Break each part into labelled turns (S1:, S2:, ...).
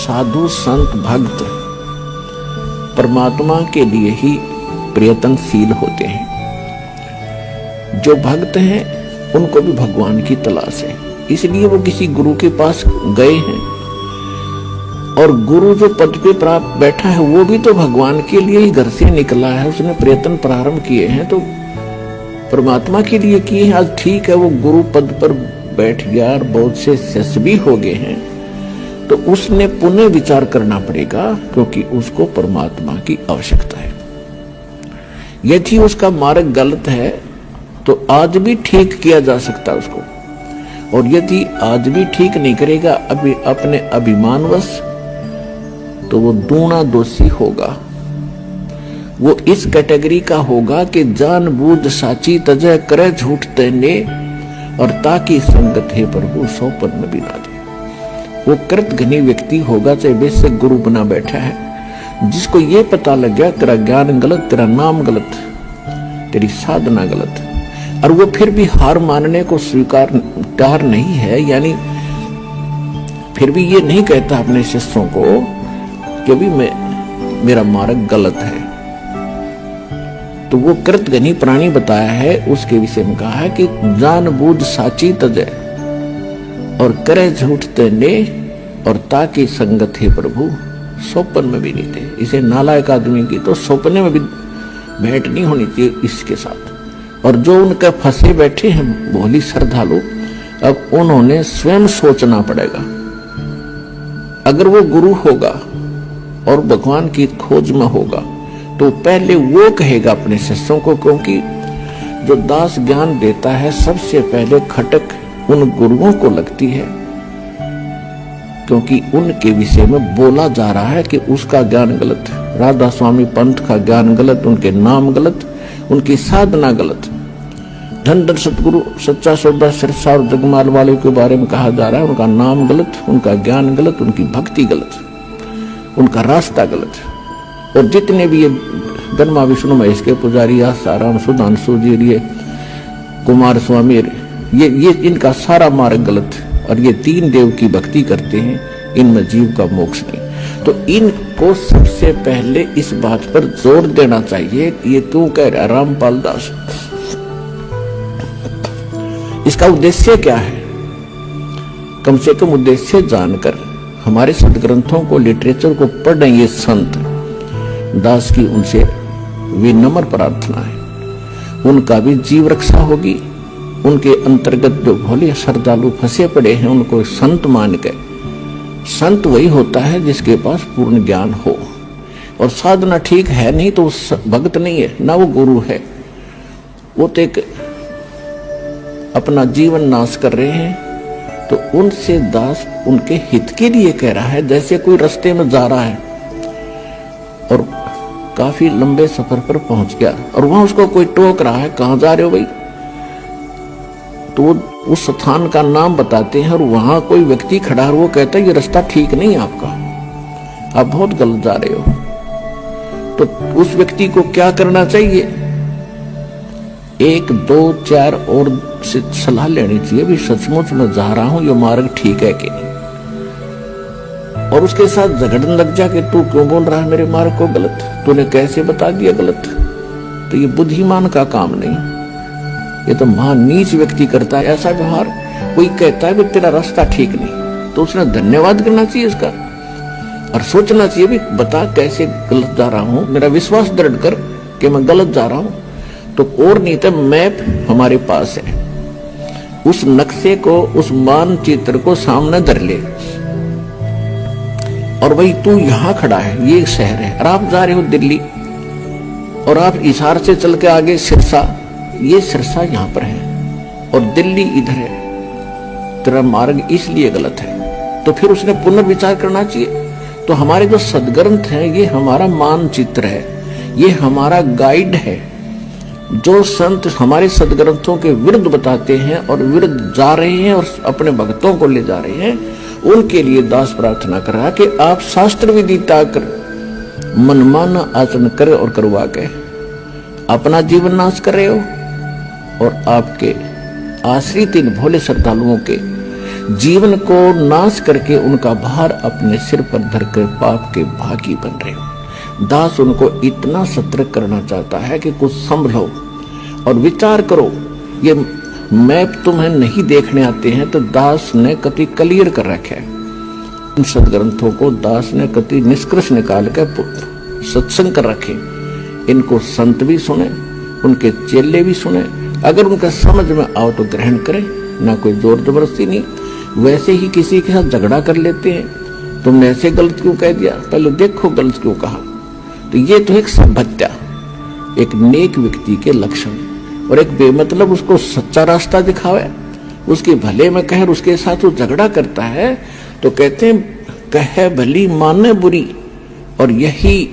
S1: साधु संत भक्त परमात्मा के लिए ही प्रयत्नशील होते हैं। जो भक्त हैं उनको भी भगवान की तलाश है, इसलिए वो किसी गुरु के पास गए हैं। और गुरु जो पद पे प्राप्त बैठा है वो भी तो भगवान के लिए ही घर से निकला है, उसने प्रयत्न प्रारंभ किए हैं तो परमात्मा के लिए किए हैं। आज ठीक है वो गुरु पद पर बैठ गया और बहुत से शिष्य भी हो गए हैं, तो उसने पुनः विचार करना पड़ेगा, क्योंकि उसको परमात्मा की आवश्यकता है। यदि उसका मार्ग गलत है तो आज भी ठीक किया जा सकता है उसको, और यदि आज भी ठीक नहीं करेगा अभी अपने अभिमानवश, तो वो दूना दोषी होगा। वो इस कैटेगरी का होगा कि जानबूझ साची तजय करे झूठ तेने, और ताकि संगत है प्रभु सौपन में भी ना दे। वो कृतघ्नी व्यक्ति होगा, चाहे बेशक गुरु बना बैठा है, जिसको ये पता लग गया तेरा ज्ञान गलत, तेरा नाम गलत, तेरी साधना गलत, और वो फिर भी हार मानने को स्वीकार तैयार नहीं है, यानी फिर भी ये नहीं कहता अपने शिष्यों को कि भी मेरा मार्ग गलत है, तो वो कृतघ्नी प्राणी बताया है। उसके विषय में कहा है कि जानबूझ साची तजय और करे झूठ तेने, और ताकि संगत है प्रभु सौपन में भी नहीं थे। इसे नालायक आदमी की तो सौपने में भी भेंट नहीं होनी चाहिए इसके साथ। और जो उनके फंसे बैठे हैं भोली श्रद्धालु, अब उन्होंने स्वयं सोचना पड़ेगा। अगर वो गुरु होगा और भगवान की खोज में होगा तो पहले वो कहेगा अपने शिष्यों को, क्योंकि जो दास ज्ञान देता है सबसे पहले खटक उन गुरुओं को लगती है, क्योंकि उनके विषय में बोला जा रहा है कि उसका ज्ञान गलत, राधा स्वामी पंथ का ज्ञान गलत, उनके नाम गलत, उनकी साधना गलत। धन धन सतगुरु सच्चा सौदा सिरसा और जगमाल वाले के बारे में कहा जा रहा है, उनका नाम गलत, उनका ज्ञान गलत, उनकी भक्ति गलत, उनका रास्ता गलत। और जितने भी ये ब्रह्मा विष्णु महेश के पुजारी, आसाराम सुधांशु जी, कुमार स्वामी, ये इनका सारा मार्ग गलत, और ये तीन देव की भक्ति करते हैं, इनमें जीव का मोक्ष नहीं। तो इनको सबसे पहले इस बात पर जोर देना चाहिए। ये क्यों कह रहा रामपाल दास, इसका उद्देश्य क्या है? कम से कम उद्देश्य जानकर हमारे सदग्रंथों को, लिटरेचर को पढ़ रहे ये संत दास की उनसे विनम्र प्रार्थना है, उनका भी जीव रक्षा होगी। उनके अंतर्गत जो भोले श्रद्धालु फंसे पड़े हैं उनको संत मान के, संत वही होता है जिसके पास पूर्ण ज्ञान हो, और साधना ठीक है नहीं तो भक्त नहीं है, ना वो गुरु है। वो तो एक अपना जीवन नाश कर रहे हैं, तो उनसे दास उनके हित के लिए कह रहा है। जैसे कोई रास्ते में जा रहा है और काफी लंबे सफर पर पहुंच गया, और वहां उसको कोई टोक रहा है, कहां जा रहे हो भाई, तो वो उस स्थान का नाम बताते हैं, और वहां कोई व्यक्ति खड़ा है, वो कहता है ये रास्ता ठीक नहीं है आपका, आप बहुत गलत जा रहे हो। तो उस व्यक्ति को क्या करना चाहिए? 1 2 4 और से सलाह लेनी चाहिए, भी सचमुच मैं जा रहा हूं, ये मार्ग ठीक है कि नहीं। और उसके साथ झगड़ने लग जा कि तू क्यों बोल रहा है मेरे मार्ग को गलत, तूने कैसे बता दिया गलत। तो ये बुद्धिमान का काम नहीं, ये तो महान नीच व्यक्ति करता है ऐसा व्यवहार। कोई कहता है भी तेरा रास्ता ठीक नहीं, तो उसने धन्यवाद करना चाहिए इसका, और सोचना चाहिए भी बता कैसे गलत जा रहा हूं, मेरा विश्वास दृढ़ कर कि मैं गलत जा रहा हूं। तो और नहीं तो मैप हमारे पास है, उस नक्शे को, उस मानचित्र को सामने धर ले, और भाई तू यहां खड़ा है, ये शहर है, और आप जा रहे हो दिल्ली, और आप हिसार से चल के आगे सिरसा, ये सिरसा यहां पर है और दिल्ली इधर है, तेरा मार्ग इसलिए गलत है। तो फिर उसने पुनर्विचार करना चाहिए। तो हमारे जो सदग्रंथ हैं ये हमारा मानचित्र है, ये हमारा गाइड है। जो संत हमारे सदग्रंथों के विरुद्ध बताते हैं और विरुद्ध जा रहे हैं और अपने भक्तों को ले जा रहे हैं, उनके लिए दास प्रार्थना कर रहा कि आप शास्त्र विदिता कर मनमाना आचरण करे और करवा के अपना जीवन नाश कर रहे हो, और आपके आश्रित इन भोले श्रद्धालुओं के जीवन को नाश करके उनका भार अपने सिर पर धरकर पाप के भागी बन रहे हो। दास उनको इतना सतर्क करना चाहता है कि कुछ संभलो और विचार करो। ये मैप तुम्हें नहीं देखने आते हैं तो दास ने कति क्लियर कर रखा है। इन सदग्रंथों को दास ने कति निष्कर्ष निकाल कर सत्संग कर रखे। इनको संत भी सुने, उनके चेले भी सुने, अगर उनका समझ में आओ तो ग्रहण करें, ना कोई जोर जबरदस्ती नहीं। वैसे ही किसी के साथ झगड़ा कर लेते हैं, तुमने ऐसे गलत क्यों कह दिया, पहले देखो गलत क्यों कहा। तो ये तो एक सभ्यता, एक नेक व्यक्ति के लक्षण। और एक बेमतलब उसको सच्चा रास्ता दिखावे, उसके भले में कहे उसके साथ वो झगड़ा करता है तो कहते हैं कहे भली माने बुरी। और यही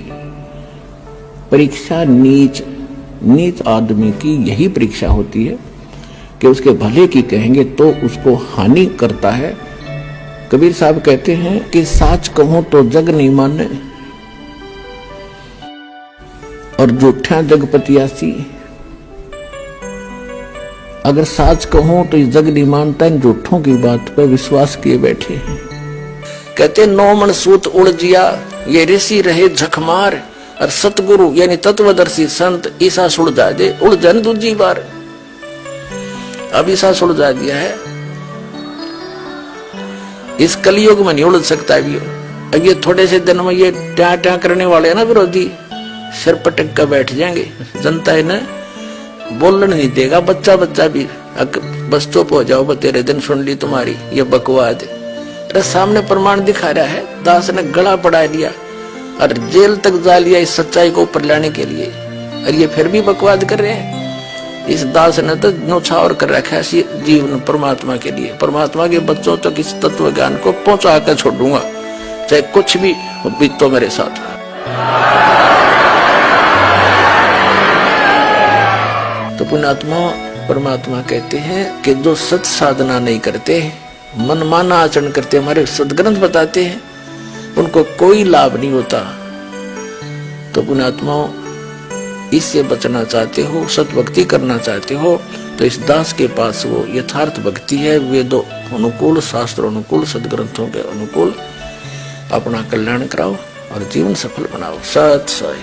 S1: परीक्षा नीच आदमी की यही परीक्षा होती है कि उसके भले की कहेंगे तो उसको हानि करता है। कबीर साहब कहते हैं कि साच कहूं तो जग नहीं माने और झूठा जगपतियासी। अगर साच कहूं तो जग नहीं मानता, इन झूठों की बात पर विश्वास किए बैठे हैं। कहते 9 मन सूत उलझिया ये ऋषि रहे झकमार, और सतगुरु यानी तत्वदर्शी संत ईसा सुलझा दे उलझन दूजी बार। अब ईसा सुलझा दिया है, इस कलयुग में नहीं उलझ सकता है। अब ये थोड़े से दिन में ये ट्या ट्या करने वाले हैं ना विरोधी, सिर पटक कर बैठ जाएंगे। जनता इन्हें बोलने नहीं देगा, बच्चा भी बस चुप हो जाओ, तेरे दिन सुन ली तुम्हारी ये बकवाद। अरे सामने प्रमाण दिखा रहा है, दास ने गला पड़ा लिया और जेल तक जा लिया इस सच्चाई को ऊपर लाने के लिए, और ये फिर भी बकवाद कर रहे हैं। इस दास ने तो न्यौछावर कर रखा है जीवन परमात्मा के लिए। परमात्मा के बच्चों तक इस तत्व ज्ञान को पहुंचा कर छोड़ूंगा, चाहे कुछ भी बीतो मेरे साथ। तो पुण्यात्मा परमात्मा कहते हैं कि जो सत साधना नहीं करते, मनमाना आचरण करते, हमारे सदग्रंथ बताते हैं उनको कोई लाभ नहीं होता। तो पुण्यात्माओं इससे बचना चाहते हो, सतभक्ति करना चाहते हो तो इस दास के पास वो यथार्थ भक्ति है। वेदों अनुकूल, शास्त्र अनुकूल, सदग्रंथों के अनुकूल अपना कल्याण कराओ और जीवन सफल बनाओ। सत साई।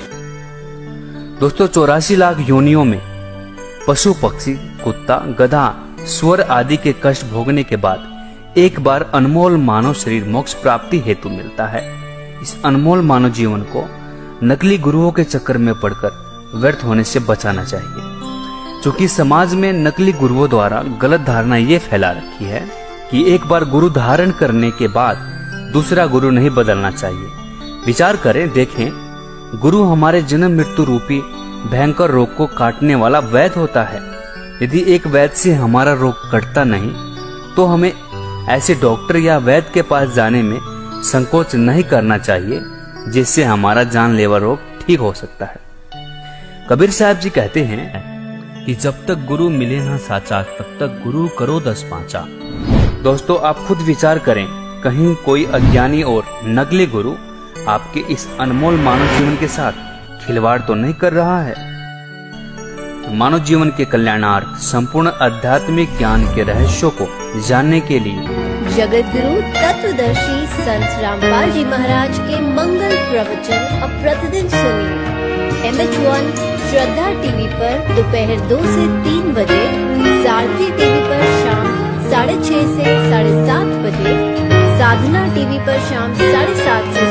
S2: दोस्तों 84 लाख योनियों में पशु पक्षी, कुत्ता, गधा, स्वर आदि के कष्ट भोगने के बाद एक बार अनमोल मानव शरीर मोक्ष प्राप्ति हेतु मिलता है। इस अनमोल मानव जीवन को नकली गुरुओं के चक्कर में पड़कर व्यर्थ होने से बचाना चाहिए। क्योंकि समाज में नकली गुरुओं द्वारा गलत धारणा ये फैला रखी है कि एक बार गुरु धारण करने के बाद दूसरा गुरु नहीं बदलना चाहिए। विचार करें, देखें, गुरु हमारे जन्म मृत्यु रूपी भयंकर रोग को काटने वाला वैद्य होता है। यदि एक वैद्य से हमारा रोग कटता नहीं तो हमें ऐसे डॉक्टर या वैद्य के पास जाने में संकोच नहीं करना चाहिए, जिससे हमारा जानलेवा रोग ठीक हो सकता है। कबीर साहब जी कहते हैं कि जब तक गुरु मिले ना साचा, तब तक गुरु करो 10 पांचा। दोस्तों आप खुद विचार करें, कहीं कोई अज्ञानी और नकली गुरु आपके इस अनमोल मानव जीवन के साथ खिलवाड़ तो नहीं कर रहा है। मानव जीवन के कल्याणार्थ संपूर्ण आध्यात्मिक ज्ञान के रहस्यों को जानने के लिए
S3: जगत गुरु तत्वदर्शी संत रामपाल जी महाराज के मंगल प्रवचन अब प्रतिदिन सुनिए। MH1 श्रद्धा टीवी पर दोपहर 2 से 3 बजे, सारथी टीवी पर शाम 6:30 से 7:30 बजे, साधना टीवी पर शाम 7:30 से